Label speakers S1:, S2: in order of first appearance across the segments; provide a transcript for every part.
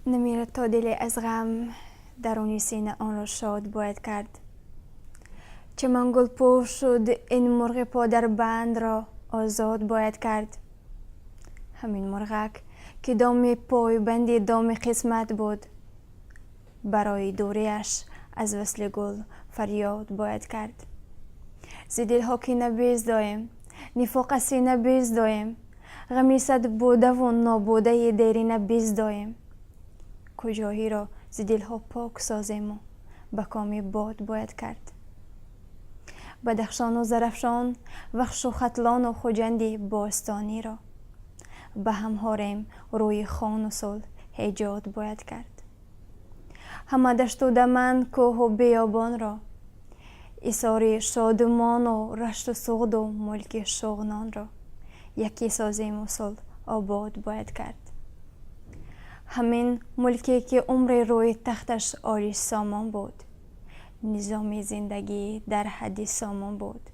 S1: نمیرد تا دل از غم درونی سینه آن را شاد باید کرد. چه من گل پوش شد این مرغ پادر بند را آزاد باید کرد. همین مرغک که دام پای بندی دام قسمت بود، برای دوریش از وصل گل فریاد باید کرد. ز دلها که نبیز دایم، نفاق سینه بیز دایم، غمی صد بوده و نابوده دیرینه بیز دایم. کجایی را ز دلها پاک سازیم و به کام باد باید کرد. بدخشان و زرفشان، وخش و ختلان و خجندی باستانی را به هم هاریم روی خان و صلح ایجاد باید کرد. همه دشت و دمن، کوه و بیابان را ایثار شادمان و رشت و سود و ملک شغنان را یکی سازیم و صلح آباد باید کرد. همین ملکی که عمر روی تختش عالی سامان بود، نظام زندگی در حد سامان بود.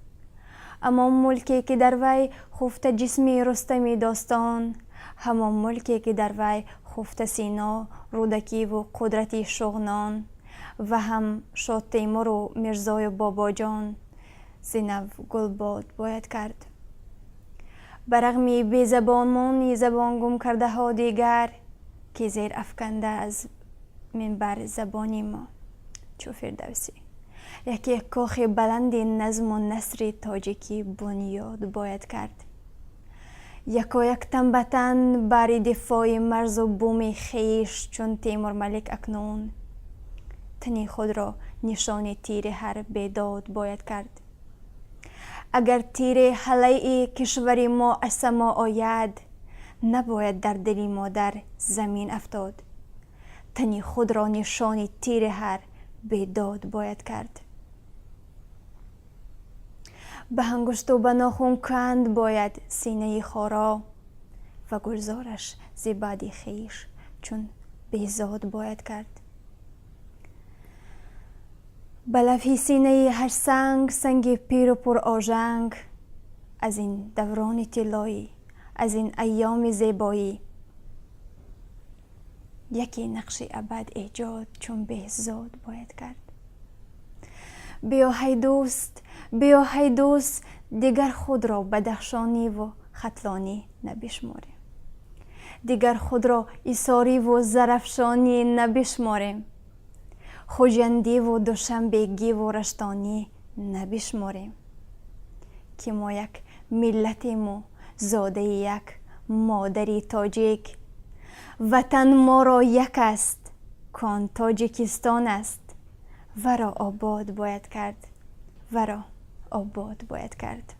S1: اما ملکی که در وی خفته جسمی رستمی داستان، همان ملکی که در وی خفته سینا رودکی و قدرتی شغنان، و هم شاه تیمور و میرزای بابا جان زینب گلباد باید کرد. برغمی بی زبانمانی زبان گم کرده ها دیگر، که زیر افکنده از منبر زبانی ما چو فردوسی، یکی کاخ بلند نظم و نثر تاجیکی بنیاد باید کرد. یکا یک تن به تن بر دفاع مرز و بوم خویش چون تیمور ملک اکنون، تنی خود را نشان تیر هر بیداد باید کرد. اگر تیر حلای کشور ما از سما آید، نباید در دل ما در زمین افتاد. تنی خود را نشان تیر هر بیداد باید کرد. به انگشت و به ناخن کند باید سینه خارا، و گلزارش ز بعد خویش چون بیزاد باید کرد. به لوح سینه هر سنگ، سنگ پیر و پر آژنگ، از این دوران طلایی، از این ایام زیبایی، یکی نقش ابد ایجاد چون بهزاد باید کرد. بیا ای دوست، بیا ای دوست، دیگر خود را بدخشانی و ختلانی نبشماریم. دیگر خود را ایثاری و زرفشانی نبشماریم. خجندی و دوشنبگی و رشتانی نبشماریم. که ما یک ملتیم و زاده یک مادری تاجیک. وطن ما را یک است، کان تاجیکستان است. ورا آباد باید کرد، ورا آباد باید کرد.